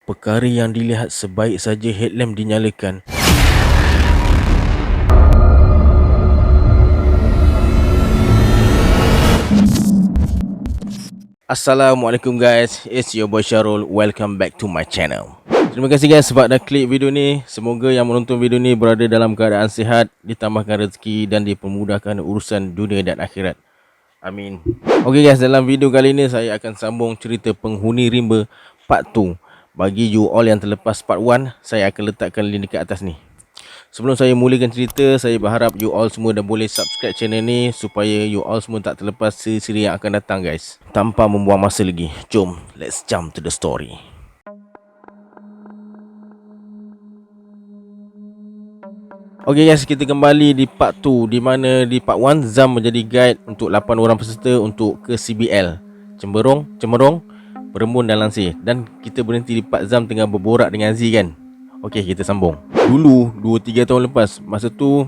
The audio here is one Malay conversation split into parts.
Perkara yang dilihat sebaik saja headlamp dinyalakan. Assalamualaikum guys, it's your boy Syarul. Welcome back to my channel. Terima kasih guys sebab dah klik video ni. Semoga yang menonton video ni berada dalam keadaan sihat, ditambahkan rezeki dan dipermudahkan urusan dunia dan akhirat. Amin. Okay guys, dalam video kali ni saya akan sambung cerita Penghuni Rimba part 2. Bagi you all yang terlepas part 1, saya akan letakkan link dekat atas ni. Sebelum saya mulakan cerita, saya berharap you all semua dah boleh subscribe channel ni supaya you all semua tak terlepas siri-siri yang akan datang guys. Tanpa membuang masa lagi, jom let's jump to the story. Okay guys, kita kembali di part 2, di mana di part 1 Zam menjadi guide untuk 8 orang peserta untuk ke CBL Cemerong, Berembun dan Lansir. Dan kita berhenti di part Zam tengah berborak dengan Aziz kan. Okay, kita sambung. Dulu 2-3 tahun lepas, masa tu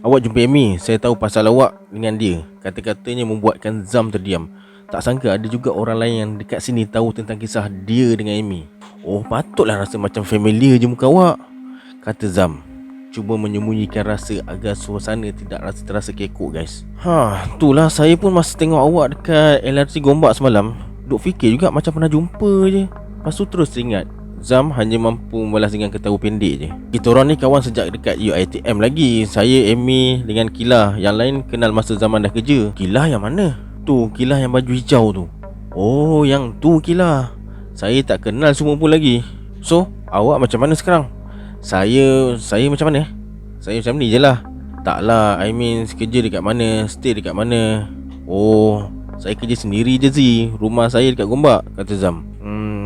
awak jumpa Amy. Saya tahu pasal awak dengan dia. Kata-katanya membuatkan Zam terdiam. Tak sangka ada juga orang lain yang dekat sini tahu tentang kisah dia dengan Amy. Oh, patutlah rasa macam familiar je muka awak, kata Zam, cuba menyembunyikan rasa agar suasana tidak terasa kekok guys. Itulah saya pun masa tengok awak dekat LRT Gombak semalam, duk fikir juga macam pernah jumpa je. Lepas tu terus teringat Zam hanya mampu membalas dengan ketawa pendek je. Kita orang ni kawan sejak dekat UiTM lagi. Saya, Amy dengan Kilah. Yang lain kenal masa zaman dah kerja. Kilah yang mana? Tu Kilah yang baju hijau tu. Oh, yang tu Kilah. Saya tak kenal semua pun lagi. So, awak macam mana sekarang? Saya macam mana? Saya macam ni je lah. Taklah, I mean kerja dekat mana, stay dekat mana. Oh, saya kerja sendiri je Zee. Rumah saya dekat Gombak, kata Zam.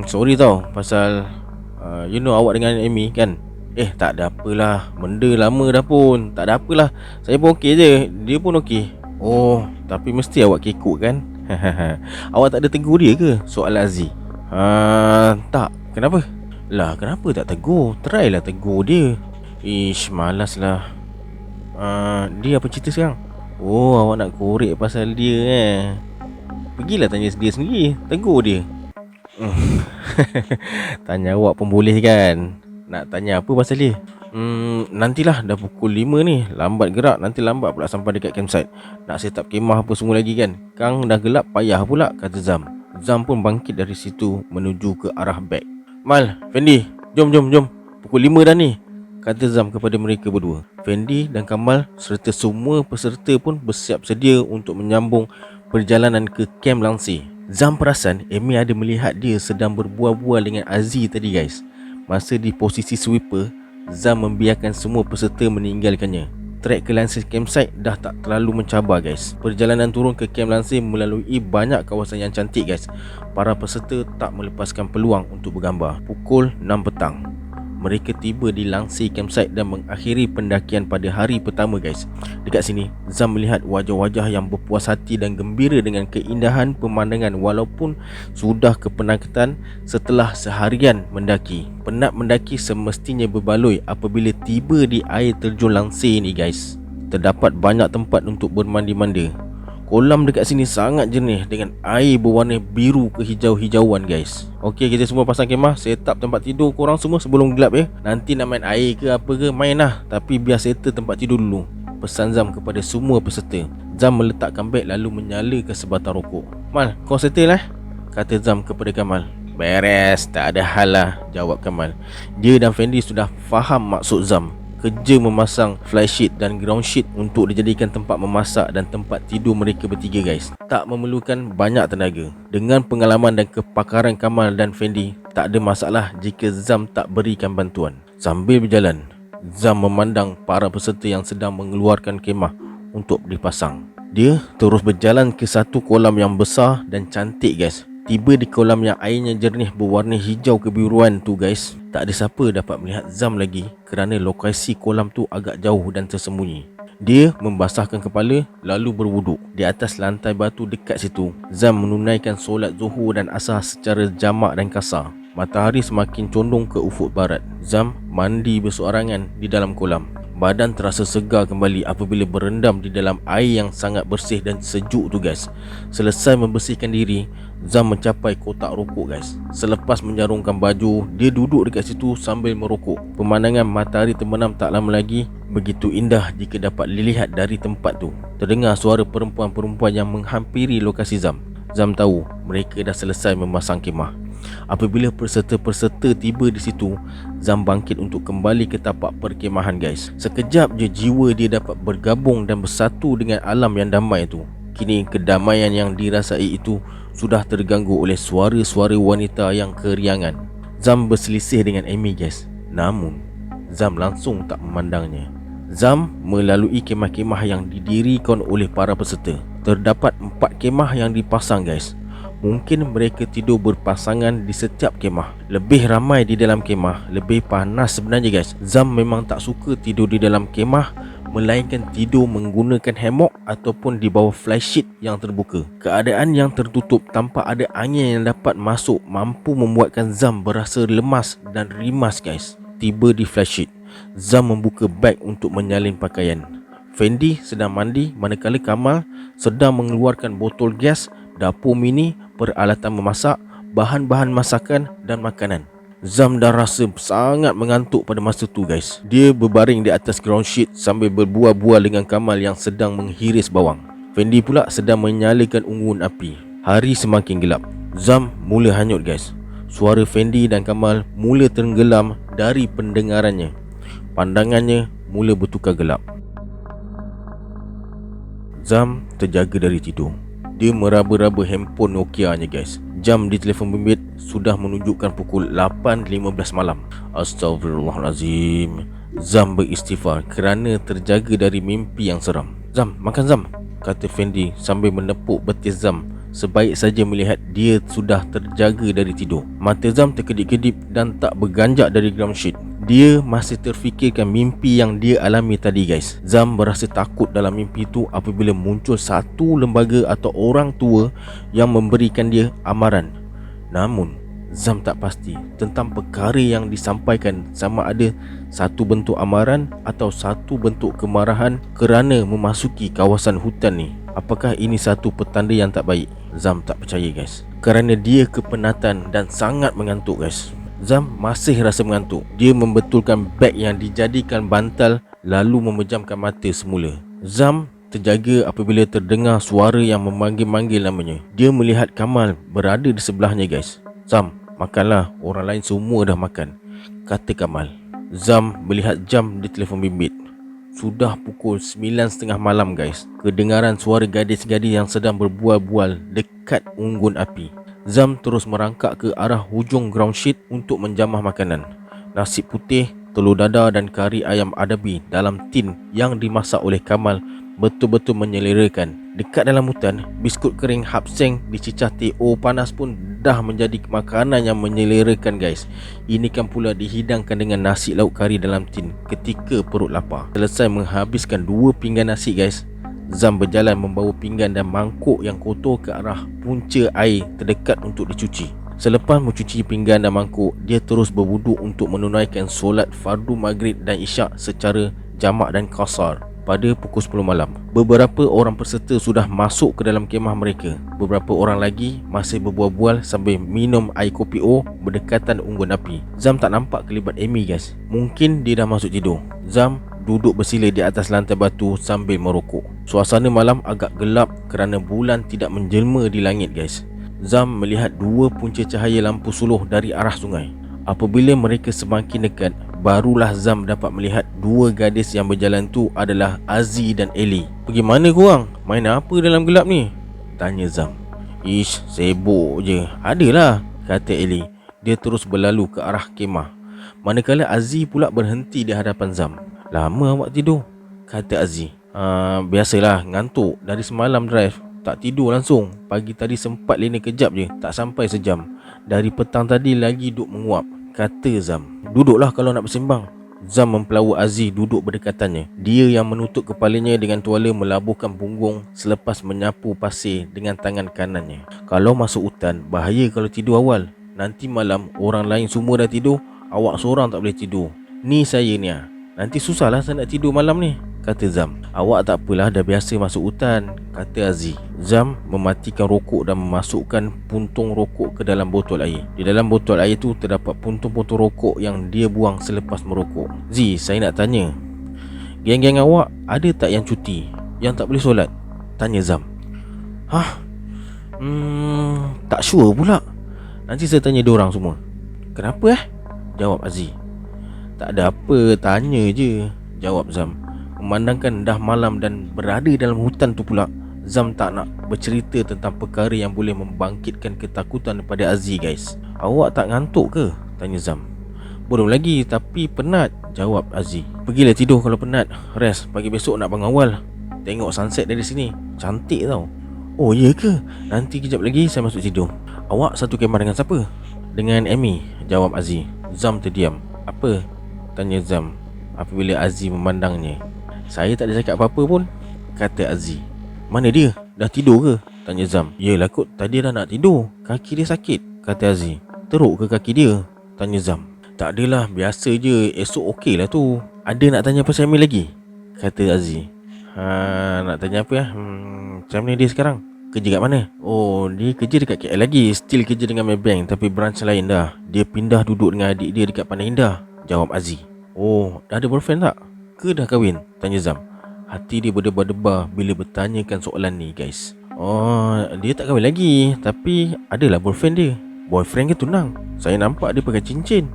Sorry tau pasal you know awak dengan Amy kan. Tak ada apalah, benda lama dah pun. Tak ada apalah, saya pun okey je, dia pun okey. Oh, tapi mesti awak kekok kan? Awak tak ada tegur dia ke? Soal Aziz. Tak, kenapa? Lah, kenapa tak tegur? Try lah tegur dia. Malas lah. Dia apa cerita sekarang? Oh, awak nak korek pasal dia Pergilah tanya dia sendiri, tegur dia. Tanya awak pun boleh kan? Nak tanya apa pasal dia? Nantilah, dah pukul 5 ni. Lambat gerak, nanti lambat pula sampai dekat campsite. Nak set up kemah apa semua lagi kan. Kang dah gelap payah pula, kata Zam. Zam pun bangkit dari situ menuju ke arah beg. Mal, Fendi, jom. Pukul 5 dah ni, kata Zam kepada mereka berdua. Fendi dan Kamal serta semua peserta pun bersiap sedia untuk menyambung perjalanan ke Kem Lansir. Zam perasan Amy ada melihat dia sedang berbual-bual dengan Aziz tadi guys. Masa di posisi sweeper, Zam membiarkan semua peserta meninggalkannya. Trek ke Lansir campsite dah tak terlalu mencabar guys. Perjalanan turun ke Kem Lansir melalui banyak kawasan yang cantik guys. Para peserta tak melepaskan peluang untuk bergambar. Pukul 6 petang, mereka tiba di Lansir campsite dan mengakhiri pendakian pada hari pertama guys. Dekat sini Zam melihat wajah-wajah yang berpuas hati dan gembira dengan keindahan pemandangan walaupun sudah kepenatan setelah seharian mendaki. Penat mendaki semestinya berbaloi apabila tiba di air terjun Lansir ni guys. Terdapat banyak tempat untuk bermandi-mandi. Kolam dekat sini sangat jernih dengan air berwarna biru kehijau-hijauan guys. Okey, kita semua pasang kemah, set up tempat tidur korang semua sebelum gelap Nanti nak main air ke apa ke, main lah. Tapi biar settle tempat tidur dulu, pesan Zam kepada semua peserta. Zam meletakkan beg lalu menyalakan sebatang rokok. Mal, kau settle kata Zam kepada Kamal. Beres, tak ada hal lah, jawab Kamal. Dia dan Fendi sudah faham maksud Zam. Kerja memasang fly sheet dan ground sheet untuk dijadikan tempat memasak dan tempat tidur mereka bertiga guys. Tak memerlukan banyak tenaga. Dengan pengalaman dan kepakaran Kamal dan Fendi, tak ada masalah jika Zam tak berikan bantuan. Sambil berjalan, Zam memandang para peserta yang sedang mengeluarkan kemah untuk dipasang. Dia terus berjalan ke satu kolam yang besar dan cantik guys. Tiba di kolam yang airnya jernih berwarna hijau kebiruan tu guys. Tak ada siapa dapat melihat Zam lagi kerana lokasi kolam tu agak jauh dan tersembunyi. Dia membasahkan kepala lalu berwuduk di atas lantai batu dekat situ. Zam menunaikan solat Zuhur dan Asar secara jamak dan kasar. Matahari semakin condong ke ufuk barat. Zam mandi berseorangan di dalam kolam. Badan terasa segar kembali apabila berendam di dalam air yang sangat bersih dan sejuk tu guys. Selesai membersihkan diri, Zam mencapai kotak rokok guys. Selepas menjarungkan baju, dia duduk dekat situ sambil merokok. Pemandangan matahari terbenam tak lama lagi begitu indah jika dapat dilihat dari tempat tu. Terdengar suara perempuan-perempuan yang menghampiri lokasi Zam. Zam tahu mereka dah selesai memasang kemah. Apabila peserta-peserta tiba di situ, Zam bangkit untuk kembali ke tapak perkemahan guys. Sekejap je jiwa dia dapat bergabung dan bersatu dengan alam yang damai itu. Kini kedamaian yang dirasai itu sudah terganggu oleh suara-suara wanita yang keriangan. Zam berselisih dengan Amy guys. Namun Zam langsung tak memandangnya. Zam melalui kemah-kemah yang didirikan oleh para peserta. Terdapat 4 kemah yang dipasang guys. Mungkin mereka tidur berpasangan di setiap kemah. Lebih ramai di dalam kemah, lebih panas sebenarnya guys. Zam memang tak suka tidur di dalam kemah, melainkan tidur menggunakan hammock ataupun di bawah flysheet yang terbuka. Keadaan yang tertutup tanpa ada angin yang dapat masuk mampu membuatkan Zam berasa lemas dan rimas guys. Tiba di flysheet, Zam membuka beg untuk menyalin pakaian. Fendi sedang mandi manakala Kamal sedang mengeluarkan botol gas, dapur mini, peralatan memasak, bahan-bahan masakan dan makanan. Zam dah rasa sangat mengantuk pada masa tu guys. Dia berbaring di atas ground sheet sambil berbual-bual dengan Kamal yang sedang menghiris bawang. Fendi pula sedang menyalakan unggun api. Hari semakin gelap. Zam mula hanyut guys. Suara Fendi dan Kamal mula tenggelam dari pendengarannya. Pandangannya mula bertukar gelap. Zam terjaga dari tidur. Dia meraba-raba handphone Nokia-nya guys. Jam di telefon bimbit sudah menunjukkan pukul 8.15 malam. Astagfirullahalazim. Zam beristighfar kerana terjaga dari mimpi yang seram. Zam, makan Zam, kata Fendi sambil menepuk betis Zam. Sebaik saja melihat dia sudah terjaga dari tidur. Mata Zam terkedip-kedip dan tak berganjak dari ground sheet. Dia masih terfikirkan mimpi yang dia alami tadi guys. Zam berasa takut dalam mimpi itu apabila muncul satu lembaga atau orang tua yang memberikan dia amaran. Namun Zam tak pasti tentang perkara yang disampaikan, sama ada satu bentuk amaran atau satu bentuk kemarahan kerana memasuki kawasan hutan ni. Apakah ini satu petanda yang tak baik? Zam tak percaya guys, kerana dia kepenatan dan sangat mengantuk guys. Zam masih rasa mengantuk. Dia membetulkan beg yang dijadikan bantal lalu memejamkan mata semula. Zam terjaga apabila terdengar suara yang memanggil-manggil namanya. Dia melihat Kamal berada di sebelahnya guys. Zam, makanlah, orang lain semua dah makan, kata Kamal. Zam melihat jam di telefon bimbit. Sudah pukul 9.30 malam guys. Kedengaran suara gadis-gadis yang sedang berbual-bual dekat unggun api. Zam terus merangkak ke arah hujung ground sheet untuk menjamah makanan. Nasi putih, telur dadah dan kari ayam adabi dalam tin yang dimasak oleh Kamal betul-betul menyelerakan. Dekat dalam hutan, biskut kering hapseng dicicah teh-o panas pun dah menjadi makanan yang menyelerakan guys. Ini kan pula dihidangkan dengan nasi lauk kari dalam tin ketika perut lapar. Selesai menghabiskan 2 pinggan nasi guys, Zam berjalan membawa pinggan dan mangkuk yang kotor ke arah punca air terdekat untuk dicuci. Selepas mencuci pinggan dan mangkuk, dia terus berwuduk untuk menunaikan solat fardu maghrib dan isyak secara jamak dan qasar pada pukul 10 malam. Beberapa orang peserta sudah masuk ke dalam kemah mereka. Beberapa orang lagi masih berbual-bual sambil minum air kopi O berdekatan unggun api. Zam tak nampak kelibat Amy guys. Mungkin dia dah masuk tidur. Zam duduk bersila di atas lantai batu sambil merokok. Suasana malam agak gelap kerana bulan tidak menjelma di langit guys. Zam melihat 2 punca cahaya lampu suluh dari arah sungai. Apabila mereka semakin dekat, barulah Zam dapat melihat 2 gadis yang berjalan tu adalah Azzi dan Ellie. "Pergi mana korang? Main apa dalam gelap ni?" tanya Zam. "Ish, sibuk je." "Adalah," kata Ellie. Dia terus berlalu ke arah kemah. Manakala Azzi pula berhenti di hadapan Zam. "Lama awak tidur?" kata Azzi. Biasalah, ngantuk. Dari semalam drive, tak tidur langsung. Pagi tadi sempat lena kejap je, tak sampai sejam. Dari petang tadi lagi duk menguap," kata Zam. "Duduklah kalau nak bersembang." Zam mempelawa Azzi duduk berdekatannya. Dia yang menutup kepalanya dengan tuala melabuhkan punggung selepas menyapu pasir dengan tangan kanannya. "Kalau masuk hutan, bahaya kalau tidur awal. Nanti malam orang lain semua dah tidur, awak seorang tak boleh tidur. Ni saya ni." Nanti susahlah saya nak tidur malam ni, kata Zam. Awak tak apalah, dah biasa masuk hutan, kata Aziz. Zam mematikan rokok dan memasukkan puntung rokok ke dalam botol air. Di dalam botol air tu terdapat puntung-puntung rokok yang dia buang selepas merokok. Z, saya nak tanya, geng-geng awak ada tak yang cuti, yang tak boleh solat? Tanya Zam. Hah? Tak sure pula. Nanti saya tanya diorang semua. Kenapa Jawab Aziz. Tak ada apa, tanya je, jawab Zam. Memandangkan dah malam dan berada dalam hutan tu pula, Zam tak nak bercerita tentang perkara yang boleh membangkitkan ketakutan daripada Aziz guys. Awak tak ngantuk ke? Tanya Zam. Belum lagi, tapi penat, jawab Aziz. Pergilah tidur kalau penat. Rest, pagi besok nak bangun awal. Tengok sunset dari sini, cantik tau. Oh iya ke? Nanti kejap lagi saya masuk tidur. Awak satu kemah dengan siapa? Dengan Amy, jawab Aziz. Zam terdiam. Apa? Tanya Zam apabila Aziz memandangnya. Saya tak ada cakap apa-apa pun, kata Aziz. Mana dia? Dah tidur ke? Tanya Zam. Yelah kot, tadi dah nak tidur. Kaki dia sakit, kata Aziz. Teruk ke kaki dia? Tanya Zam. Tak adalah, biasa je. Esok okey lah tu. Ada nak tanya pasal Amir lagi? Kata Aziz. Nak tanya apa macam mana dia sekarang? Kerja kat mana? Oh, dia kerja dekat KL lagi. Still kerja dengan Maybank, tapi branch lain dah. Dia pindah duduk dengan adik dia dekat Pantai Indah, jawab Aziz. Oh, dah ada boyfriend tak? Ke dah kahwin? Tanya Zam. Hati dia berdebar-debar bila bertanyakan soalan ni guys. Oh, dia tak kahwin lagi, tapi adalah boyfriend dia. Boyfriend ke tunang? Saya nampak dia pakai cincin.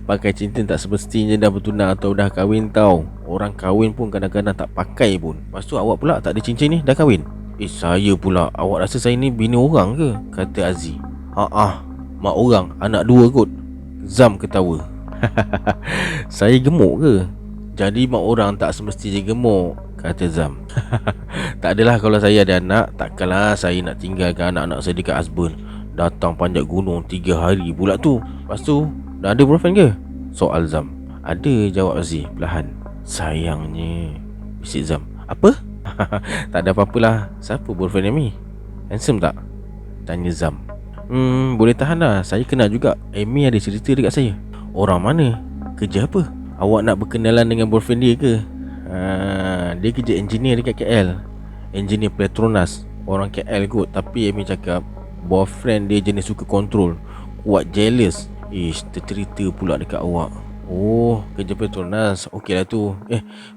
Pakai cincin tak semestinya dah bertunang atau dah kahwin tau. Orang kahwin pun kadang-kadang tak pakai pun. Lepas tu awak pula tak ada cincin ni, dah kahwin? Saya pula, awak rasa saya ni bini orang ke? Kata Aziz. Mak orang, anak dua kot. Zam ketawa. Saya gemuk ke? Jadi mak orang tak semestinya gemuk, kata Zam. Tak adalah, kalau saya ada anak, takkanlah saya nak tinggalkan anak-anak saya dekat husband. Datang panjat gunung 3 hari pula tu. Lepas tu, dah ada boyfriend ke? Soal Zam. Ada, jawab Aziz perlahan. Sayangnya, bisik Zam. Apa? Tak ada apa-apalah. Siapa boyfriend Amy? Handsome tak? Tanya Zam. Boleh tahan lah. Saya kenal juga. Amy ada cerita dekat saya. Orang mana? Kerja apa? Awak nak berkenalan dengan boyfriend dia ke? Dia kerja engineer dekat KL. Engineer Petronas. Orang KL kot. Tapi Amy cakap boyfriend dia jenis suka kontrol, kuat jealous. Tercerita pula dekat awak. Oh, kerja Petronas. Okey lah tu.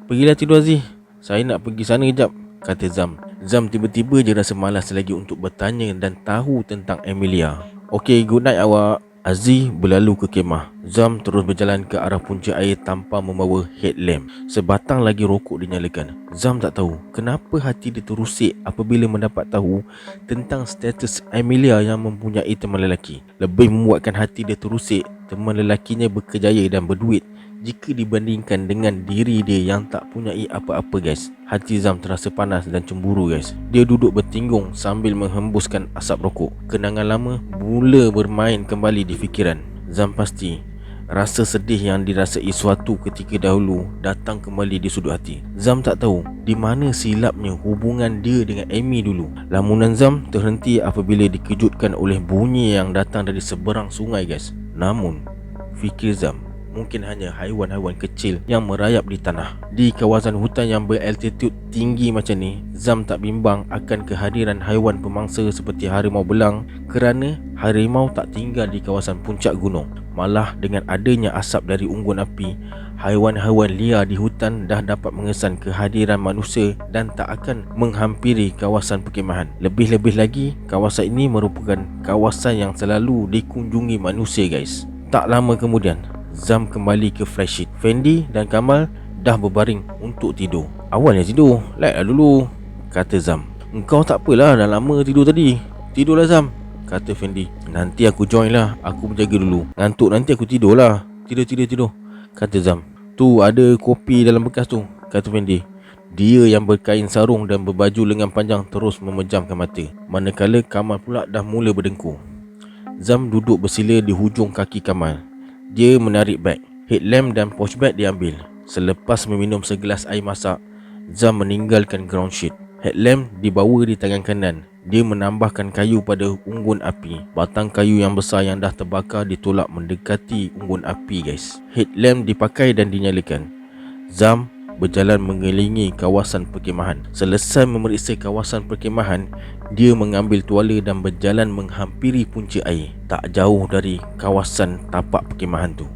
Pergilah tidur Aziz. Saya nak pergi sana kejap, kata Zam. Zam tiba-tiba je rasa malas lagi untuk bertanya dan tahu tentang Emilia. Okey, good night awak. Aziz berlalu ke kemah. Zam terus berjalan ke arah punca air tanpa membawa headlamp. Sebatang lagi rokok dinyalakan. Zam tak tahu kenapa hati dia terusik apabila mendapat tahu tentang status Emilia yang mempunyai teman lelaki. Lebih membuatkan hati dia terusik, teman lelakinya berkejaya dan berduit jika dibandingkan dengan diri dia yang tak punyai apa-apa guys. Hati Zam terasa panas dan cemburu guys. Dia duduk bertinggung sambil menghembuskan asap rokok. Kenangan lama mula bermain kembali di fikiran. Zam pasti rasa sedih yang dirasai suatu ketika dahulu datang kembali di sudut hati. Zam tak tahu di mana silapnya hubungan dia dengan Amy dulu. Lamunan Zam terhenti apabila dikejutkan oleh bunyi yang datang dari seberang sungai guys. Namun fikir Zam, mungkin hanya haiwan-haiwan kecil yang merayap di tanah. Di kawasan hutan yang beraltitude tinggi macam ni, Zam tak bimbang akan kehadiran haiwan pemangsa seperti harimau belang, kerana harimau tak tinggal di kawasan puncak gunung. Malah dengan adanya asap dari unggun api, haiwan-haiwan liar di hutan dah dapat mengesan kehadiran manusia dan tak akan menghampiri kawasan perkemahan. Lebih-lebih lagi, kawasan ini merupakan kawasan yang selalu dikunjungi manusia guys. Tak lama kemudian, Zam kembali ke flash sheet. Fendi dan Kamal dah berbaring untuk tidur. Awalnya tidur, lightlah dulu, kata Zam. Engkau tak apalah, dah lama tidur tadi. Tidurlah Zam, kata Fendi. Nanti aku join lah, aku berjaga dulu. Ngantuk nanti aku tidur lah. Tidur, kata Zam. Tu ada kopi dalam bekas tu, kata Fendi. Dia yang berkain sarung dan berbaju lengan panjang terus memejamkan mata, manakala Kamal pula dah mula berdengkur. Zam duduk bersila di hujung kaki Kamal. Dia menarik beg. Headlamp dan pouch bag diambil. Selepas meminum segelas air masak, Zam meninggalkan ground sheet. Headlamp dibawa di tangan kanan. Dia menambahkan kayu pada unggun api. Batang kayu yang besar yang dah terbakar ditolak mendekati unggun api guys. Headlamp dipakai dan dinyalakan. Zam berjalan mengelilingi kawasan perkemahan. Selesai memeriksa kawasan perkemahan, dia mengambil tuala dan berjalan menghampiri punca air, tak jauh dari kawasan tapak perkemahan tu.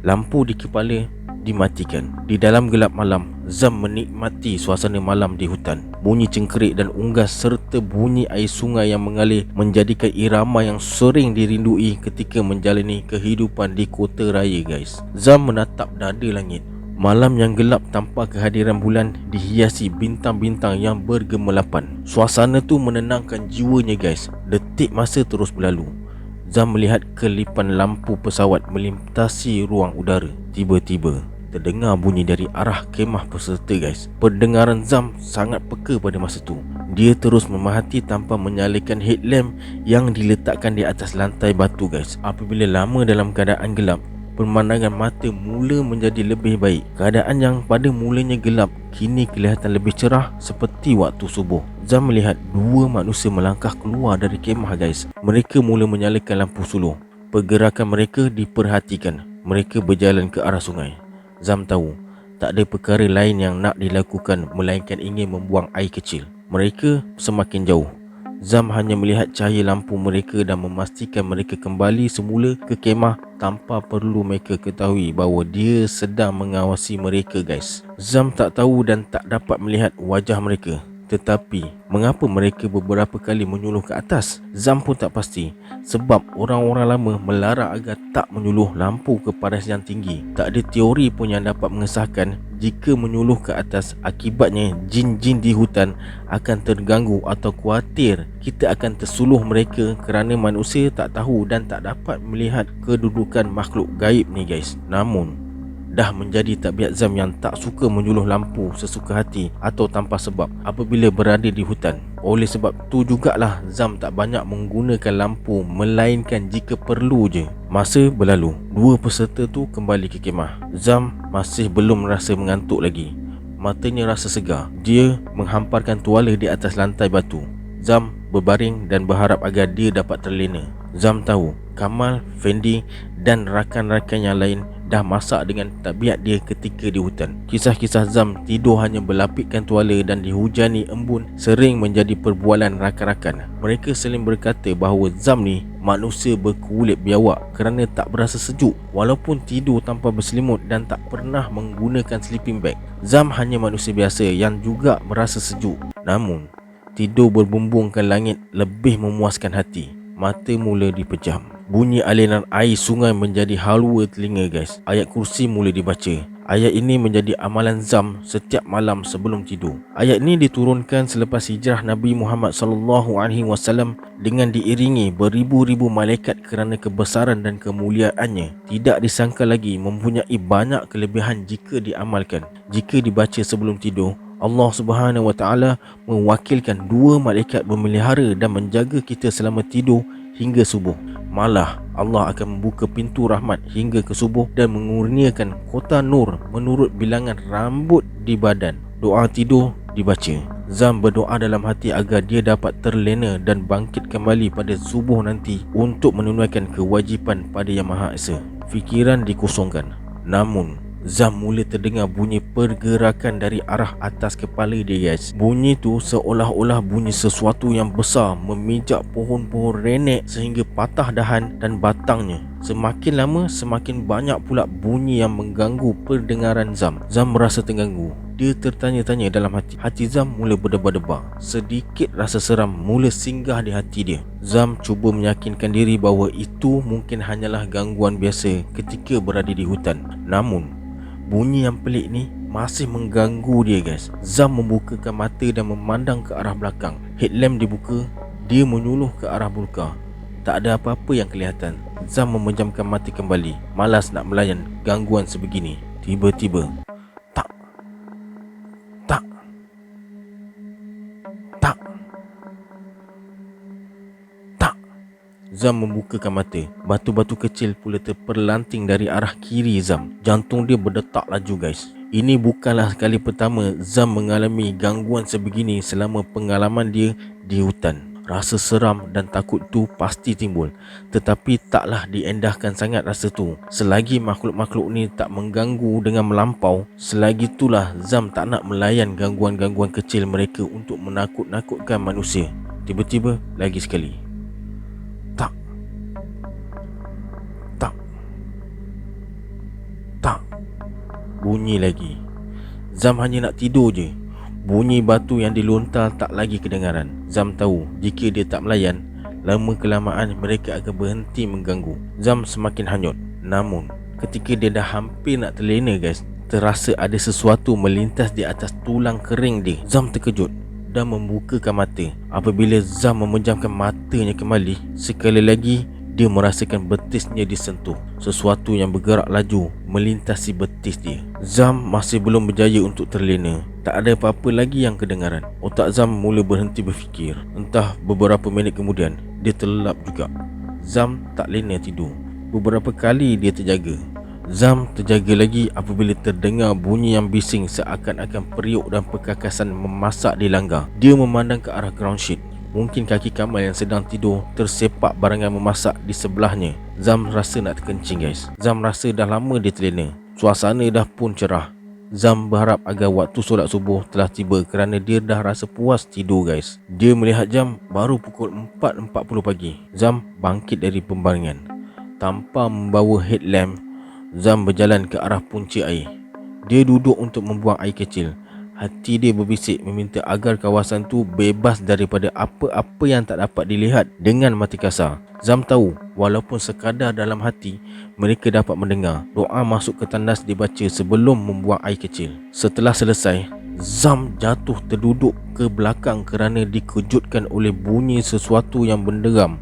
Lampu di kepala dimatikan. Di dalam gelap malam, Zam menikmati suasana malam di hutan. Bunyi cengkerik dan unggas serta bunyi air sungai yang mengalir menjadikan irama yang sering dirindui ketika menjalani kehidupan di kota raya guys. Zam menatap dada langit. Malam yang gelap tanpa kehadiran bulan dihiasi bintang-bintang yang bergemelapan. Suasana tu menenangkan jiwanya guys. Detik masa terus berlalu. Zam melihat kelipan lampu pesawat melintasi ruang udara. Tiba-tiba terdengar bunyi dari arah kemah peserta guys. Pendengaran Zam sangat peka pada masa tu. Dia terus memerhati tanpa menyalakan headlamp yang diletakkan di atas lantai batu guys. Apabila lama dalam keadaan gelap, pemandangan mata mula menjadi lebih baik. Keadaan yang pada mulanya gelap kini kelihatan lebih cerah seperti waktu subuh. Zam melihat dua manusia melangkah keluar dari kemah guys. Mereka mula menyalakan lampu suluh. Pergerakan mereka diperhatikan. Mereka berjalan ke arah sungai. Zam tahu tak ada perkara lain yang nak dilakukan melainkan ingin membuang air kecil. Mereka semakin jauh. Zam hanya melihat cahaya lampu mereka dan memastikan mereka kembali semula ke kemah tanpa perlu mereka ketahui bahawa dia sedang mengawasi mereka guys. Zam tak tahu dan tak dapat melihat wajah mereka. Tetapi mengapa mereka beberapa kali menyuluh ke atas? Zam pun tak pasti. Sebab orang-orang lama melarang agar tak menyuluh lampu ke paras yang tinggi. Tak ada teori pun yang dapat mengesahkan jika menyuluh ke atas akibatnya jin-jin di hutan akan terganggu atau khawatir kita akan tersuluh mereka kerana manusia tak tahu dan tak dapat melihat kedudukan makhluk gaib ni guys. Namun dah menjadi tabiat Zam yang tak suka menyuluh lampu sesuka hati atau tanpa sebab apabila berada di hutan. Oleh sebab tu jugalah Zam tak banyak menggunakan lampu melainkan jika perlu je. Masa berlalu, dua peserta tu kembali ke kemah. Zam masih belum rasa mengantuk lagi. Matanya rasa segar. Dia menghamparkan tuala di atas lantai batu. Zam berbaring dan berharap agar dia dapat terlena. Zam tahu Kamal, Fendi dan rakan-rakan yang lain dah masak dengan tabiat dia ketika di hutan. Kisah-kisah Zam tidur hanya berlapikkan tuala dan dihujani embun sering menjadi perbualan rakan-rakan. Mereka saling berkata bahawa Zam ni manusia berkulit biawak kerana tak berasa sejuk walaupun tidur tanpa berselimut dan tak pernah menggunakan sleeping bag. Zam hanya manusia biasa yang juga merasa sejuk. Namun tidur berbumbungkan langit lebih memuaskan hati. Mata mula dipejam. Bunyi aliran air sungai menjadi halwa telinga guys. Ayat kursi mula dibaca. Ayat ini menjadi amalan Zam setiap malam sebelum tidur. Ayat ini diturunkan selepas hijrah Nabi Muhammad SAW dengan diiringi beribu-ribu malaikat kerana kebesaran dan kemuliaannya. Tidak disangka lagi mempunyai banyak kelebihan jika diamalkan. Jika dibaca sebelum tidur, Allah Subhanahu Wa Taala mewakilkan dua malaikat memelihara dan menjaga kita selama tidur hingga subuh. Malah Allah akan membuka pintu rahmat hingga ke subuh dan mengurniakan kota nur menurut bilangan rambut di badan. Doa tidur dibaca. Zam berdoa dalam hati agar dia dapat terlena dan bangkit kembali pada subuh nanti untuk menunaikan kewajipan pada Yang Maha Esa. Fikiran dikosongkan. Namun Zam mula terdengar bunyi pergerakan dari arah atas kepala dia guys. Bunyi tu seolah-olah bunyi sesuatu yang besar memijak pohon-pohon renek sehingga patah dahan dan batangnya. Semakin lama semakin banyak pula bunyi yang mengganggu pendengaran Zam. Zam merasa terganggu. Dia tertanya-tanya dalam hati. Hati Zam mula berdebar-debar. Sedikit rasa seram mula singgah di hati dia. Zam cuba meyakinkan diri bahawa itu mungkin hanyalah gangguan biasa ketika berada di hutan. Namun bunyi yang pelik ni masih mengganggu dia guys. Zam membukakan mata dan memandang ke arah belakang. Headlamp dibuka. Dia menyuluh ke arah burka. Tak ada apa-apa yang kelihatan. Zam memejamkan mata kembali. Malas nak melayan gangguan sebegini. Tiba-tiba tak, tak, tak, tak. Zam membukakan mata. Batu-batu kecil pula terperlanting dari arah kiri Zam. Jantung dia berdetak laju guys. Ini bukanlah kali pertama Zam mengalami gangguan sebegini selama pengalaman dia di hutan. Rasa seram dan takut tu pasti timbul, tetapi taklah diendahkan sangat rasa tu. Selagi makhluk-makhluk ni tak mengganggu dengan melampau, selagi itulah Zam tak nak melayan gangguan-gangguan kecil mereka untuk menakut-nakutkan manusia. Tiba-tiba lagi sekali, tak, tak, tak, bunyi lagi. Zam hanya nak tidur je. Bunyi batu yang dilontar tak lagi kedengaran. Zam tahu jika dia tak melayan, lama kelamaan mereka akan berhenti mengganggu. Zam semakin hanyut. Namun ketika dia dah hampir nak terlena guys, terasa ada sesuatu melintas di atas tulang kering dia. Zam terkejut dan membukakan mata. Apabila Zam memejamkan matanya kembali, sekali lagi dia merasakan betisnya disentuh. Sesuatu yang bergerak laju melintasi betis dia. Zam masih belum berjaya untuk terlena. Tak ada apa-apa lagi yang kedengaran. Otak Zam mula berhenti berfikir. Entah beberapa minit kemudian, dia terlelap juga. Zam tak lena tidur. Beberapa kali dia terjaga. Zam terjaga lagi apabila terdengar bunyi yang bising seakan-akan periuk dan perkakasan memasak di langgar. Dia memandang ke arah ground sheet. Mungkin kaki Kamal yang sedang tidur tersepak barangan memasak di sebelahnya. Zam rasa nak terkencing guys. Zam rasa dah lama dia terlena. Suasana dah pun cerah. Zam berharap agar waktu solat subuh telah tiba kerana dia dah rasa puas tidur guys. Dia melihat jam baru pukul 4.40 pagi. Zam bangkit dari pembaringan. Tanpa membawa headlamp, Zam berjalan ke arah punca air. Dia duduk untuk membuang air kecil. Hati dia berbisik meminta agar kawasan tu bebas daripada apa-apa yang tak dapat dilihat dengan mata kasar. Zam tahu walaupun sekadar dalam hati, mereka dapat mendengar doa masuk ke tandas dibaca sebelum membuang air kecil. Setelah selesai, Zam jatuh terduduk ke belakang kerana dikejutkan oleh bunyi sesuatu yang menderam.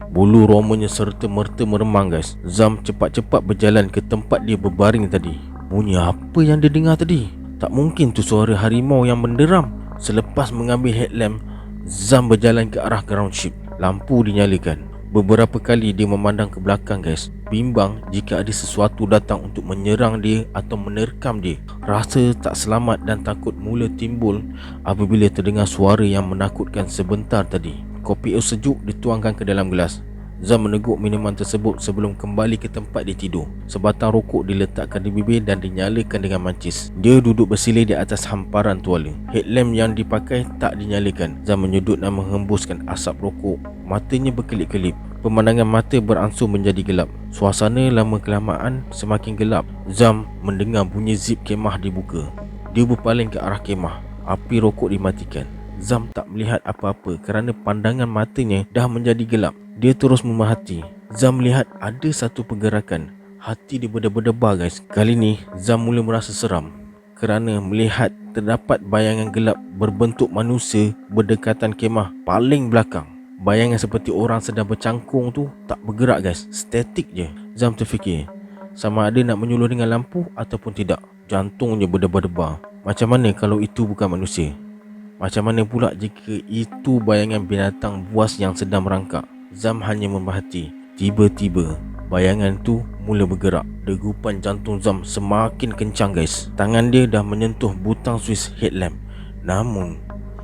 Bulu romanya serta-merta meremang guys. Zam cepat-cepat berjalan ke tempat dia berbaring tadi. Bunyi apa yang dia dengar tadi? Tak mungkin tu suara harimau yang menderam. Selepas mengambil headlamp, Zam berjalan ke arah ground ship. Lampu dinyalakan. Beberapa kali dia memandang ke belakang guys, bimbang jika ada sesuatu datang untuk menyerang dia atau menerkam dia. Rasa tak selamat dan takut mula timbul apabila terdengar suara yang menakutkan sebentar tadi. Kopi es sejuk dituangkan ke dalam gelas. Zam meneguk minuman tersebut sebelum kembali ke tempat dia tidur. Sebatang rokok diletakkan di bibir dan dinyalakan dengan mancis. Dia duduk bersilir di atas hamparan tuala. Headlamp yang dipakai tak dinyalakan. Zam menyudut dan menghembuskan asap rokok. Matanya berkelip-kelip. Pemandangan mata beransur menjadi gelap. Suasana lama kelamaan semakin gelap. Zam mendengar bunyi zip kemah dibuka. Dia berpaling ke arah kemah. Api rokok dimatikan. Zam tak melihat apa-apa kerana pandangan matanya dah menjadi gelap. Dia terus memerhati. Zam melihat ada satu pergerakan. Hati dia berdebar-debar guys. Kali ni Zam mula merasa seram kerana melihat terdapat bayangan gelap berbentuk manusia berdekatan kemah paling belakang. Bayangan seperti orang sedang bercangkung tu tak bergerak guys, statik je. Zam terfikir, sama ada nak menyuluh dengan lampu ataupun tidak. Jantungnya berdebar-debar. Macam mana kalau itu bukan manusia? Macam mana pula jika itu bayangan binatang buas yang sedang merangkak? Zam hanya memerhati. Tiba-tiba bayangan tu mula bergerak. Degupan jantung Zam semakin kencang guys. Tangan dia dah menyentuh butang suis headlamp. Namun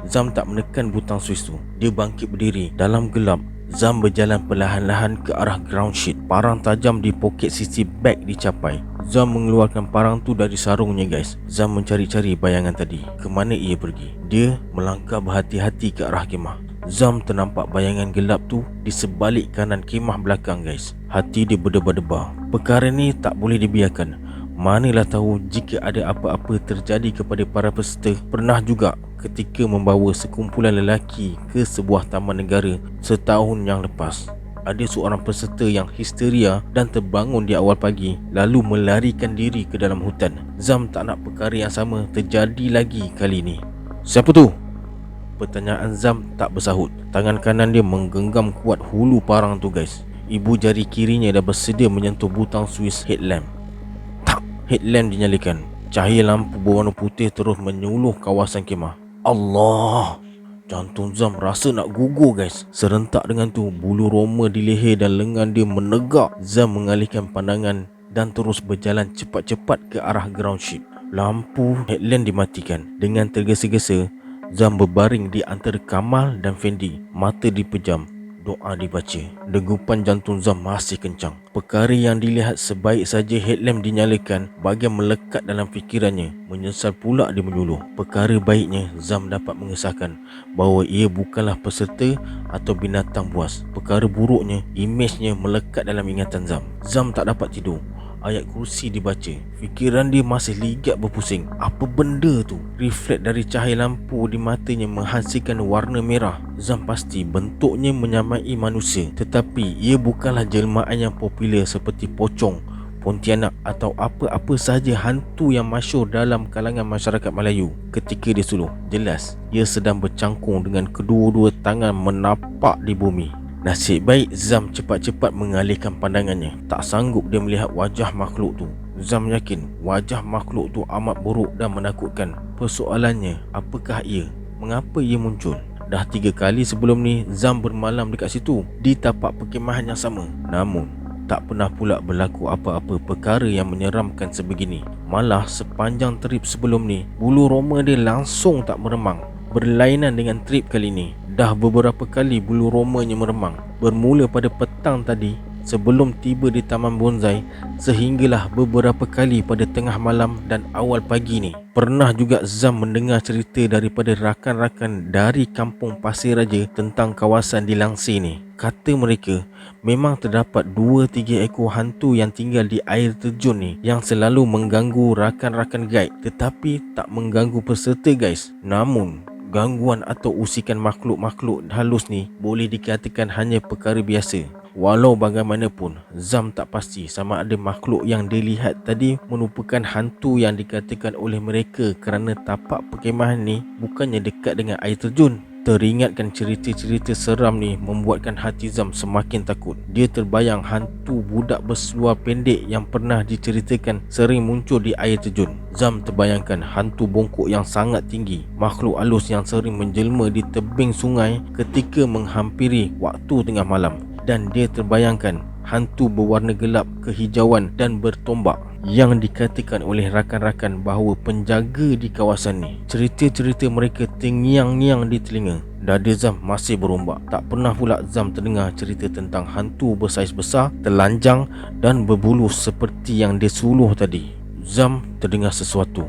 Zam tak menekan butang suis tu. Dia bangkit berdiri. Dalam gelap, Zam berjalan perlahan-lahan ke arah ground sheet. Parang tajam di poket sisi beg dicapai. Zam mengeluarkan parang tu dari sarungnya guys. Zam mencari-cari bayangan tadi. Ke mana ia pergi? Dia melangkah berhati-hati ke arah kemah. Zam ternampak bayangan gelap tu di sebalik kanan kemah belakang guys. Hati dia berdebar-debar. Perkara ni tak boleh dibiarkan. Manalah tahu jika ada apa-apa terjadi kepada para peserta. Pernah juga ketika membawa sekumpulan lelaki ke sebuah taman negara setahun yang lepas, ada seorang peserta yang histeria dan terbangun di awal pagi lalu melarikan diri ke dalam hutan. Zam tak nak perkara yang sama terjadi lagi kali ni. Siapa tu? Pertanyaan Zam tak bersahut. Tangan kanan dia menggenggam kuat hulu parang tu guys. Ibu jari kirinya dah bersedia menyentuh butang suis headlamp. Tak, headlamp dinyalakan. Cahaya lampu berwarna putih terus menyuluh kawasan kemah. Allah! Jantung Zam rasa nak gugur guys. Serentak dengan tu, bulu roma di leher dan lengan dia menegak. Zam mengalihkan pandangan dan terus berjalan cepat-cepat ke arah ground sheet. Lampu headlamp dimatikan. Dengan tergesa-gesa, Zam berbaring di antara Kamal dan Fendi. Mata dipejam, doa dibaca. Degupan jantung Zam masih kencang. Perkara yang dilihat sebaik saja headlamp dinyalakan bahagian melekat dalam fikirannya. Menyesal pula dia menyuluh. Perkara baiknya Zam dapat mengesahkan bahawa ia bukanlah peserta atau binatang buas. Perkara buruknya, imejnya melekat dalam ingatan Zam. Zam tak dapat tidur. Ayat kursi dibaca. Fikiran dia masih ligat berpusing. Apa benda tu? Refleks dari cahaya lampu di matanya menghasilkan warna merah. Zam pasti bentuknya menyamai manusia, tetapi ia bukanlah jelmaan yang popular seperti pocong, Pontianak atau apa-apa sahaja hantu yang masyhur dalam kalangan masyarakat Melayu. Ketika dia suluh, jelas ia sedang bercangkung dengan kedua-dua tangan menapak di bumi. Nasib baik Zam cepat-cepat mengalihkan pandangannya. Tak sanggup dia melihat wajah makhluk tu. Zam yakin wajah makhluk tu amat buruk dan menakutkan. Persoalannya, apakah ia? Mengapa ia muncul? Dah 3 kali sebelum ni Zam bermalam dekat situ, di tapak perkemahan yang sama. Namun tak pernah pula berlaku apa-apa perkara yang menyeramkan sebegini. Malah sepanjang trip sebelum ni, bulu roma dia langsung tak meremang. Berlainan dengan trip kali ni, dah beberapa kali bulu romanya meremang. Bermula pada petang tadi sebelum tiba di Taman Bonsai, sehinggalah beberapa kali pada tengah malam dan awal pagi ni. Pernah juga Zam mendengar cerita daripada rakan-rakan dari kampung Pasir Raja tentang kawasan di Langsir ni. Kata mereka, memang terdapat 2-3 ekor hantu yang tinggal di air terjun ni, yang selalu mengganggu rakan-rakan guide, tetapi tak mengganggu peserta guys. Namun gangguan atau usikan makhluk-makhluk halus ni boleh dikatakan hanya perkara biasa. Walau bagaimanapun, Zam tak pasti sama ada makhluk yang dilihat tadi merupakan hantu yang dikatakan oleh mereka kerana tapak perkemahan ni bukannya dekat dengan air terjun. Teringatkan cerita-cerita seram ni membuatkan hati Zam semakin takut. Dia terbayang hantu budak berseluar pendek yang pernah diceritakan sering muncul di air terjun. Zam terbayangkan hantu bongkok yang sangat tinggi, makhluk halus yang sering menjelma di tebing sungai ketika menghampiri waktu tengah malam. Dan dia terbayangkan hantu berwarna gelap, kehijauan dan bertombak yang dikatakan oleh rakan-rakan bahawa penjaga di kawasan ni. Cerita-cerita mereka terngiang-ngiang di telinga. Dada Zam masih berombak. Tak pernah pula Zam terdengar cerita tentang hantu bersaiz besar, telanjang dan berbulu seperti yang dia suluh tadi. Zam terdengar sesuatu.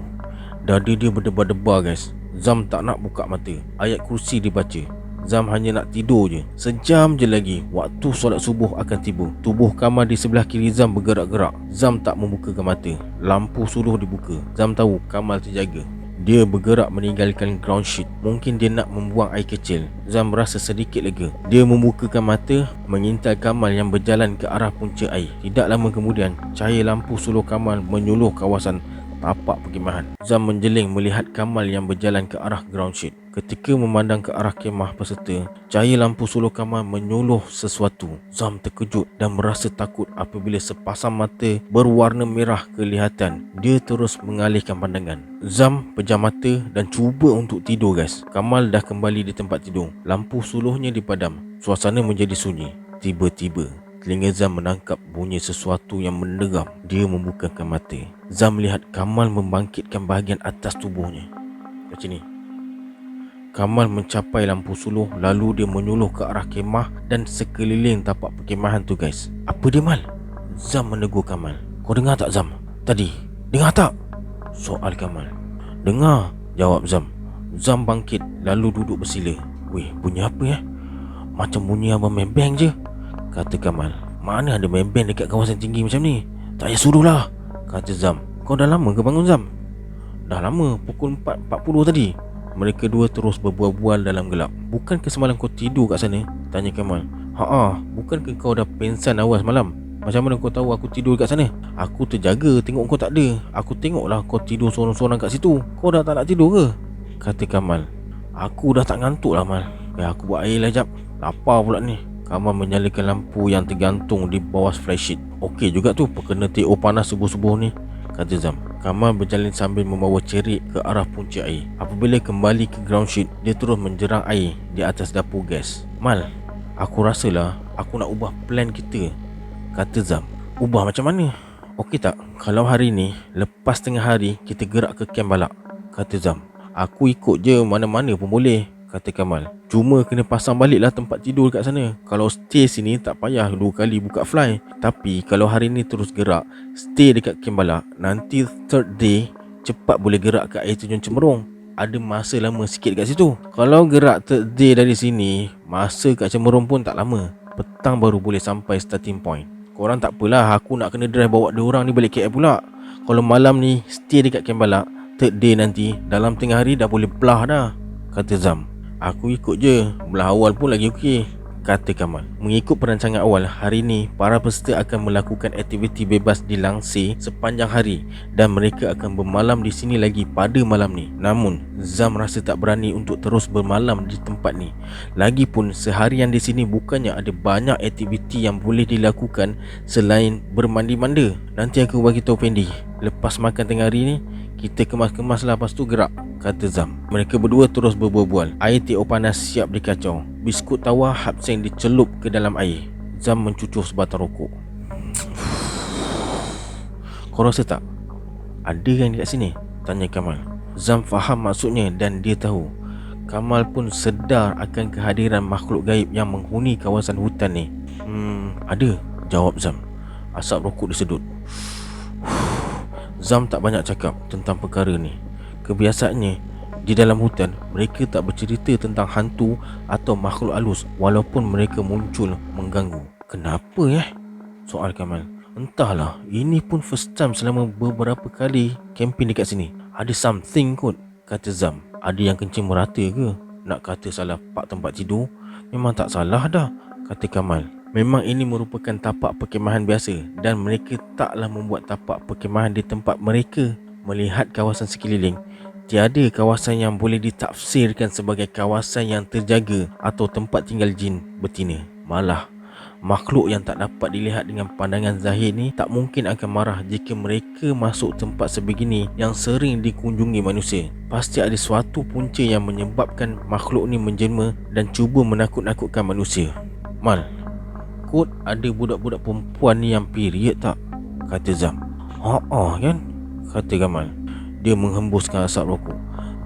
Dada dia berdebar-debar guys. Zam tak nak buka mata. Ayat kursi dibaca. Zam hanya nak tidur je. Sejam je lagi waktu solat subuh akan tiba. Tubuh Kamal di sebelah kiri Zam bergerak-gerak. Zam tak membukakan mata. Lampu suluh dibuka. Zam tahu Kamal terjaga. Dia bergerak meninggalkan ground sheet. Mungkin dia nak membuang air kecil. Zam merasa sedikit lega. Dia membukakan mata, mengintai Kamal yang berjalan ke arah punca air. Tidak lama kemudian, cahaya lampu suluh Kamal menyuluh kawasan tapak perkemahan. Zam menjeling melihat Kamal yang berjalan ke arah ground sheet. Ketika memandang ke arah kemah peserta, cahaya lampu suluh Kamal menyuluh sesuatu. Zam terkejut dan merasa takut apabila sepasang mata berwarna merah kelihatan. Dia terus mengalihkan pandangan. Zam pejam mata dan cuba untuk tidur guys. Kamal dah kembali di tempat tidur. Lampu suluhnya dipadam. Suasana menjadi sunyi. Tiba-tiba telinga Zam menangkap bunyi sesuatu yang menderam. Dia membukakan mata. Zam melihat Kamal membangkitkan bahagian atas tubuhnya. Macam ni. Kamal mencapai lampu suluh, lalu dia menyuluh ke arah kemah dan sekeliling tapak perkemahan tu guys. Apa dia Mal? Zam menegur Kamal. Kau dengar tak Zam? Tadi, dengar tak? Soal Kamal. Dengar, jawab Zam. Zam bangkit lalu duduk bersila. Weh, bunyi apa ya? Macam bunyi abang main band je, kata Kamal. Mana ada main band dekat kawasan tinggi macam ni? Tak payah suruh lah, kata Zam. Kau dah lama ke bangun Zam? Dah lama, pukul 4.40 tadi. Mereka dua terus berbual-bual dalam gelap. Bukankah semalam kau tidur kat sana? Tanya Kamal. Haa, bukankah kau dah pensan awal semalam? Macam mana kau tahu aku tidur kat sana? Aku terjaga tengok kau tak ada. Aku tengoklah kau tidur sorang-sorang kat situ. Kau dah tak nak tidur ke? Kata Kamal. Aku dah tak ngantuk lah Mal. Aku buat air lah jap. Lapar pula ni. Kamal menyalakan lampu yang tergantung di bawah flashlight. Okey juga tu perkena TO panas subuh-subuh ni, kata Zam. Kamal berjalan sambil membawa cerik ke arah punca air. Apabila kembali ke ground sheet, dia terus menjerang air di atas dapur gas. Mal, aku rasalah aku nak ubah plan kita, kata Zam. Ubah macam mana? Okey tak, kalau hari ni lepas tengah hari kita gerak ke kem balak, kata Zam. Aku ikut je, mana-mana pun boleh, kata Kamal. Cuma kena pasang balik lah tempat tidur kat sana. Kalau stay sini tak payah 2 kali buka fly. Tapi kalau hari ni terus gerak, stay dekat kem balak, nanti third day cepat boleh gerak ke air terjun Cemerung. Ada masa lama sikit kat situ. Kalau gerak third day dari sini, masa kat Cemerung pun tak lama. Petang baru boleh sampai starting point. Korang tak apalah, aku nak kena drive bawa dia orang ni balik KL pula. Kalau malam ni stay dekat kem balak, third day nanti dalam tengah hari dah boleh belah dah, kata Zam. Aku ikut je, belah awal pun lagi okey, kata Kamal. Mengikut perancangan awal, hari ni para peserta akan melakukan aktiviti bebas di Langsir sepanjang hari dan mereka akan bermalam di sini lagi pada malam ni. Namun Zam rasa tak berani untuk terus bermalam di tempat ni. Lagipun seharian di sini bukannya ada banyak aktiviti yang boleh dilakukan selain bermandi-manda. Nanti aku bagi tahu Fendi. Lepas makan tengah hari ni kita kemas-kemas lah, lepas tu gerak, kata Zam. Mereka berdua terus berbual-bual. Air teh panas siap dikacau. Biskut tawar hapseng dicelup ke dalam air. Zam mencucuk sebatang rokok. Kau rasa tak ada yang dekat sini? Tanya Kamal. Zam faham maksudnya dan dia tahu Kamal pun sedar akan kehadiran makhluk gaib yang menghuni kawasan hutan ni. Ada, jawab Zam. Asap rokok disedut. Zam tak banyak cakap tentang perkara ni. Kebiasaannya di dalam hutan, mereka tak bercerita tentang hantu atau makhluk halus walaupun mereka muncul mengganggu. Kenapa soal Kamal. Entahlah, ini pun first time selama beberapa kali camping dekat sini. Ada something kot, kata Zam. Ada yang kencing merata ke? Nak kata salah pak tempat tidur? Memang tak salah dah, kata Kamal. Memang ini merupakan tapak perkemahan biasa dan mereka taklah membuat tapak perkemahan di tempat mereka. Melihat kawasan sekeliling, tiada kawasan yang boleh ditafsirkan sebagai kawasan yang terjaga atau tempat tinggal jin betina. Malah, makhluk yang tak dapat dilihat dengan pandangan zahir ni tak mungkin akan marah jika mereka masuk tempat sebegini yang sering dikunjungi manusia. Pasti ada suatu punca yang menyebabkan makhluk ni menjelma dan cuba menakut-nakutkan manusia. Mal, kot ada budak-budak perempuan ni yang period tak? Kata Zam. Kan? Kata Kamal. Dia menghembuskan asap rokok.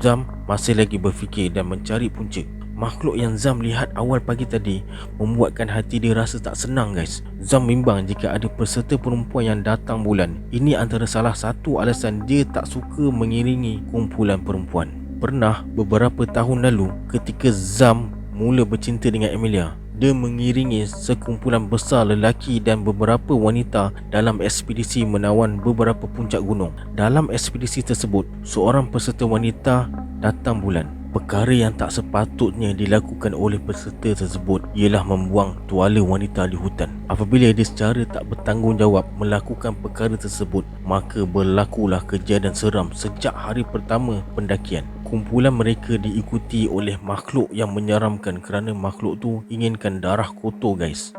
Zam masih lagi berfikir dan mencari punca. Makhluk yang Zam lihat awal pagi tadi membuatkan hati dia rasa tak senang guys. Zam bimbang jika ada peserta perempuan yang datang bulan. Ini antara salah satu alasan dia tak suka mengiringi kumpulan perempuan. Pernah beberapa tahun lalu ketika Zam mula bercinta dengan Emilia, dia mengiringi sekumpulan besar lelaki dan beberapa wanita dalam ekspedisi menawan beberapa puncak gunung. Dalam ekspedisi tersebut, seorang peserta wanita datang bulan. Perkara yang tak sepatutnya dilakukan oleh peserta tersebut ialah membuang tuala wanita di hutan. Apabila dia secara tak bertanggungjawab melakukan perkara tersebut, maka berlakulah kejadian seram sejak hari pertama pendakian. Kumpulan mereka diikuti oleh makhluk yang menyeramkan kerana makhluk tu inginkan darah kotor guys.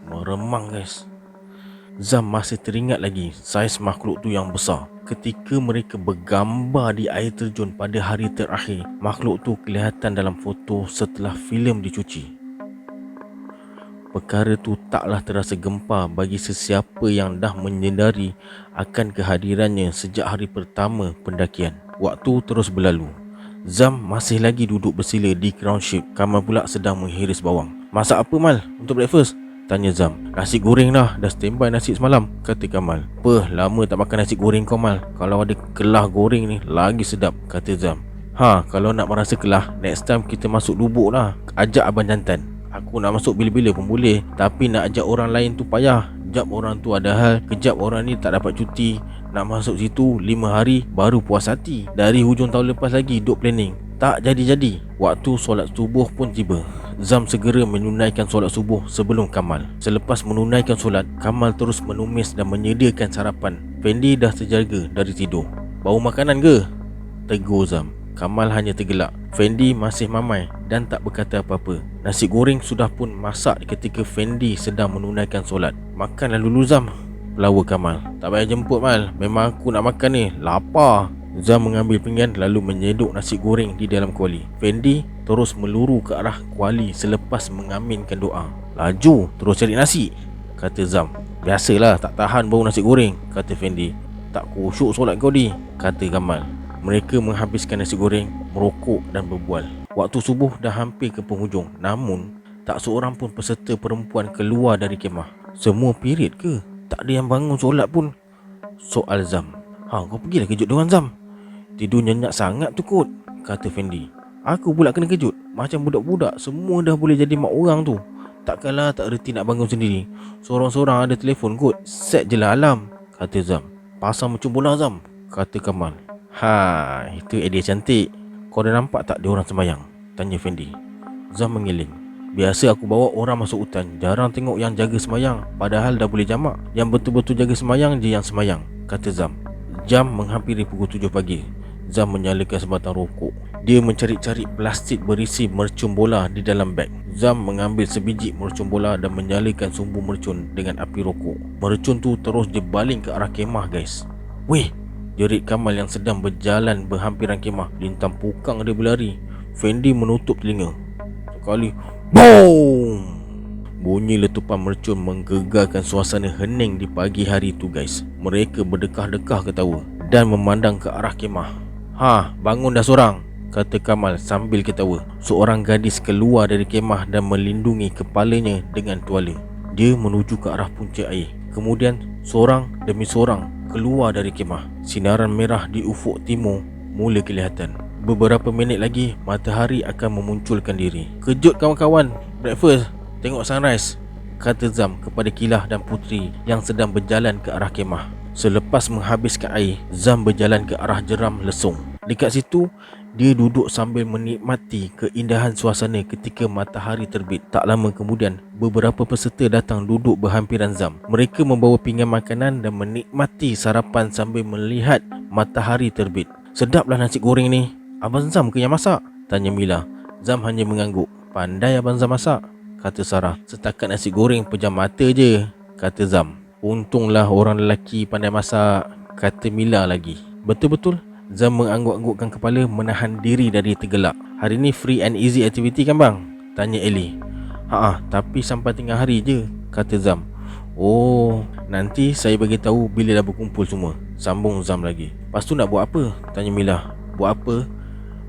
Meremang guys. Zam masih teringat lagi saiz makhluk tu yang besar. Ketika mereka bergambar di air terjun pada hari terakhir, makhluk tu kelihatan dalam foto setelah filem dicuci. Perkara tu taklah terasa gempar bagi sesiapa yang dah menyedari akan kehadirannya sejak hari pertama pendakian. Waktu terus berlalu. Zam masih lagi duduk bersila di ground sheet. Kamal pula sedang menghiris bawang. Masak apa Mal untuk breakfast? Tanya Zam. Nasi goreng dah standby nasi semalam, kata Kamal. Lama tak makan nasi goreng kau Mal. Kalau ada kelah goreng ni lagi sedap, kata Zam. Kalau nak merasa kelah, next time kita masuk lubuk lah. Ajak abang jantan. Aku nak masuk bila-bila pun boleh, tapi nak ajak orang lain tu payah. Kejap orang tu ada hal, kejap orang ni tak dapat cuti. Nak masuk situ 5 hari baru puas hati. Dari hujung tahun lepas lagi duk planning, tak jadi-jadi. Waktu solat subuh pun tiba. Zam segera menunaikan solat subuh sebelum Kamal. Selepas menunaikan solat, Kamal terus menumis dan menyediakan sarapan. Fendi dah terjaga dari tidur. Bau makanan ke? Tegur Zam. Kamal hanya tergelak. Fendi masih mamai dan tak berkata apa-apa. Nasi goreng sudah pun masak ketika Fendi sedang menunaikan solat. Makanlah dulu Zam, pelawa Kamal. Tak payah jemput Mal, memang aku nak makan ni, lapar. Zam mengambil pinggan lalu menyeduk nasi goreng di dalam kuali. Fendi terus meluru ke arah kuali selepas mengaminkan doa. Laju terus cari nasi, kata Zam. Biasalah, tak tahan bau nasi goreng, kata Fendi. Tak khusyuk solat kau di, kata Kamal. Mereka menghabiskan nasi goreng, merokok dan berbual. Waktu subuh dah hampir ke penghujung, namun tak seorang pun peserta perempuan keluar dari kemah. Semua pirit ke? Tak ada yang bangun solat pun, soal Zam. Kau pergilah kejut diorang, Zam. Tidur nyenyak sangat tu kot, kata Fendi. Aku pula kena kejut. Macam budak-budak semua dah boleh jadi mak orang tu. Takkanlah tak reti nak bangun sendiri. Sorang-sorang ada telefon kot. Set je lah alarm, kata Zam. Pasang macam bola, Zam, kata Kamal. Itu idea cantik. Kau dah nampak tak diorang sembayang? Tanya Fendi. Zam mengiling. Biasa aku bawa orang masuk hutan, jarang tengok yang jaga sembayang. Padahal dah boleh jamak. Yang betul-betul jaga sembayang je yang sembayang, kata Zam. Jam menghampiri pukul 7 pagi. Zam menyalakan sebatang rokok. Dia mencari-cari plastik berisi mercun bola di dalam beg. Zam mengambil sebiji mercun bola dan menyalakan sumbu mercun dengan api rokok. Mercun tu terus dibaling ke arah kemah, guys. Weh, jerit Kamal yang sedang berjalan berhampiran kemah. Lintang pukang dia berlari. Fendi menutup telinga. Sekali, boom! Bunyi letupan mercun menggegarkan suasana hening di pagi hari tu, guys. Mereka berdekah-dekah ketawa dan memandang ke arah kemah. Bangun dah sorang, kata Kamal sambil ketawa. Seorang gadis keluar dari kemah dan melindungi kepalanya dengan tuala. Dia menuju ke arah punca air. Kemudian seorang demi seorang keluar dari kemah. Sinaran merah di ufuk timur mula kelihatan. Beberapa minit lagi matahari akan memunculkan diri. Kejut kawan-kawan, breakfast, tengok sunrise, kata Zam kepada Kilah dan Putri yang sedang berjalan ke arah kemah. Selepas menghabiskan air, Zam berjalan ke arah jeram lesung. Dekat situ, dia duduk sambil menikmati keindahan suasana ketika matahari terbit. Tak lama kemudian, beberapa peserta datang duduk berhampiran Zam. Mereka membawa pinggan makanan dan menikmati sarapan sambil melihat matahari terbit. Sedaplah nasi goreng ni. Abang Zam ke yang masak? Tanya Mila. Zam hanya mengangguk. Pandai Abang Zam masak, kata Sarah. Setakat nasi goreng pejam mata je, kata Zam. Untunglah orang lelaki pandai masak, kata Mila lagi. Betul-betul. Zam mengangguk-anggukkan kepala, menahan diri dari tergelak. Hari ni free and easy activity kan bang? Tanya Ellie. Tapi sampai tengah hari je, kata Zam. Oh, nanti saya bagi tahu bila dah berkumpul semua, sambung Zam lagi. Lepas tu nak buat apa? Tanya Mila. Buat apa?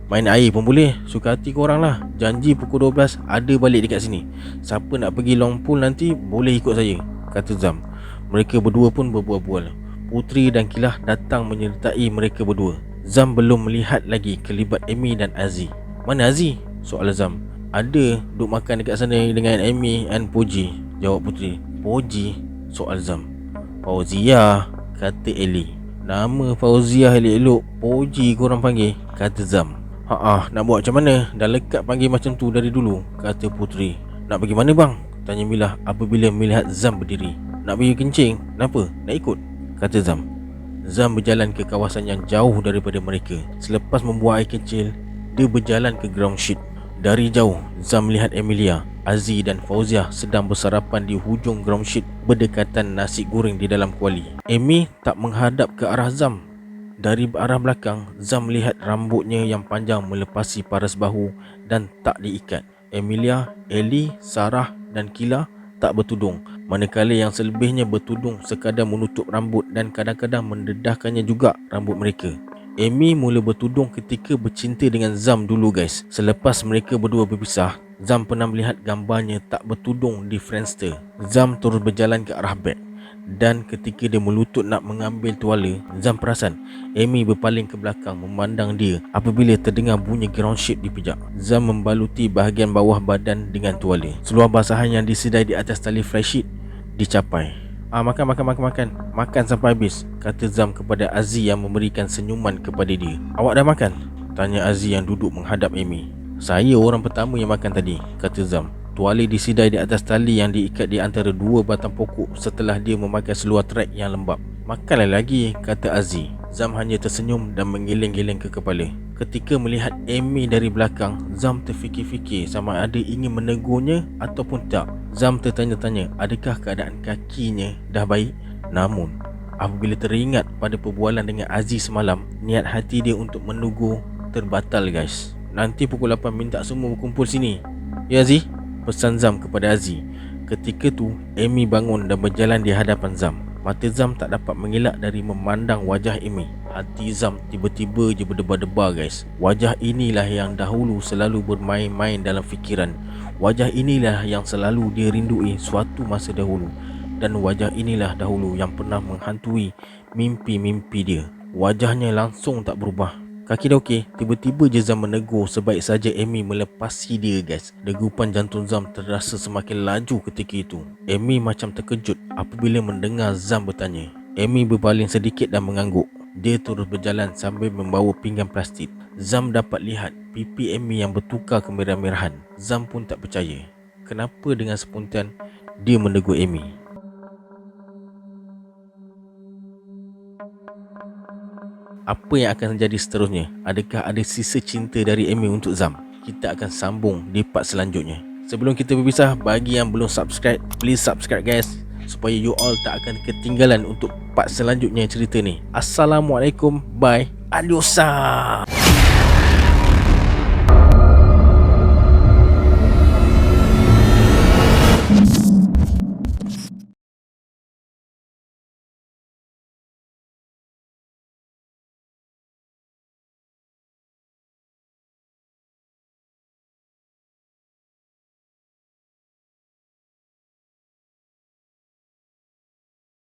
Main air pun boleh, suka hati korang lah. Janji pukul 12 ada balik dekat sini. Siapa nak pergi long pool nanti boleh ikut saya, kata Zam. Mereka berdua pun berbual-bual. Putri dan Kilah datang menyertai mereka berdua. Zam belum melihat lagi kelibat Amy dan Aziz. Mana Aziz? Soal Zam. Ada, duk makan dekat sana dengan Amy and Poji, jawab Putri. Poji? Soal Zam. Fauzia, kata Ellie. Nama Fauzia elok-elok, Poji korang panggil, kata Zam. Nak buat macam mana? Dah lekat panggil macam tu dari dulu, kata Putri. Nak pergi mana bang? Tanya Milah apabila melihat Zam berdiri. Nak pergi kencing? Kenapa? Nak ikut? Kata Zam. Zam berjalan ke kawasan yang jauh daripada mereka. Selepas membuang air kecil, dia berjalan ke ground sheet. Dari jauh, Zam melihat Emilia, Aziz dan Fauzia sedang bersarapan di hujung ground sheet berdekatan nasi goreng di dalam kuali. Amy tak menghadap ke arah Zam. Dari arah belakang, Zam melihat rambutnya yang panjang melepasi paras bahu dan tak diikat. Emilia, Ellie, Sarah dan Kila tak bertudung, manakala yang selebihnya bertudung sekadar menutup rambut dan kadang-kadang mendedahkannya juga rambut mereka. Amy mula bertudung ketika bercinta dengan Zam dulu, guys. Selepas mereka berdua berpisah, Zam pernah melihat gambarnya tak bertudung di Friendster. Zam terus berjalan ke arah beg. Dan ketika dia melutut nak mengambil tuala, Zam perasan Amy berpaling ke belakang memandang dia apabila terdengar bunyi ground sheet dipijak. Zam membaluti bahagian bawah badan dengan tuala. Seluar basahan yang disedai di atas tali flysheet dicapai. Makan sampai habis, kata Zam kepada Aziz yang memberikan senyuman kepada dia. Awak dah makan? Tanya Aziz yang duduk menghadap Amy. Saya orang pertama yang makan tadi, kata Zam. Tuala disidai di atas tali yang diikat di antara dua batang pokok setelah dia memakai seluar trek yang lembap. Makanlah lagi, kata Aziz. Zam hanya tersenyum dan mengeleng-geleng ke kepala. Ketika melihat Amy dari belakang, Zam terfikir-fikir sama ada ingin menegurnya ataupun tak. Zam tertanya-tanya adakah keadaan kakinya dah baik. Namun apabila teringat pada perbualan dengan Aziz semalam, niat hati dia untuk menegur terbatal, guys. Nanti pukul 8 minta semua berkumpul sini, ya Aziz? Pesan Zam kepada Aziz. Ketika tu Amy bangun dan berjalan di hadapan Zam. Mata Zam tak dapat mengelak dari memandang wajah Amy. Hati Zam tiba-tiba je berdebar-debar guys. Wajah inilah yang dahulu selalu bermain-main dalam fikiran. Wajah inilah yang selalu dia rindui suatu masa dahulu. Dan wajah inilah dahulu yang pernah menghantui mimpi-mimpi dia. Wajahnya langsung tak berubah. Kaki dah okey, tiba-tiba je Zam menegur sebaik saja Amy melepasi dia guys. Degupan jantung Zam terasa semakin laju ketika itu. Amy macam terkejut apabila mendengar Zam bertanya. Amy berpaling sedikit dan mengangguk. Dia terus berjalan sambil membawa pinggan plastik. Zam dapat lihat pipi Amy yang bertukar kemerah-merahan. Zam pun tak percaya. Kenapa dengan spontan dia menegur Amy? Apa yang akan terjadi seterusnya? Adakah ada sisa cinta dari Amy untuk Zam? Kita akan sambung di part selanjutnya. Sebelum kita berpisah, bagi yang belum subscribe, please subscribe guys, supaya you all tak akan ketinggalan untuk part selanjutnya cerita ni. Assalamualaikum, bye, adiosa.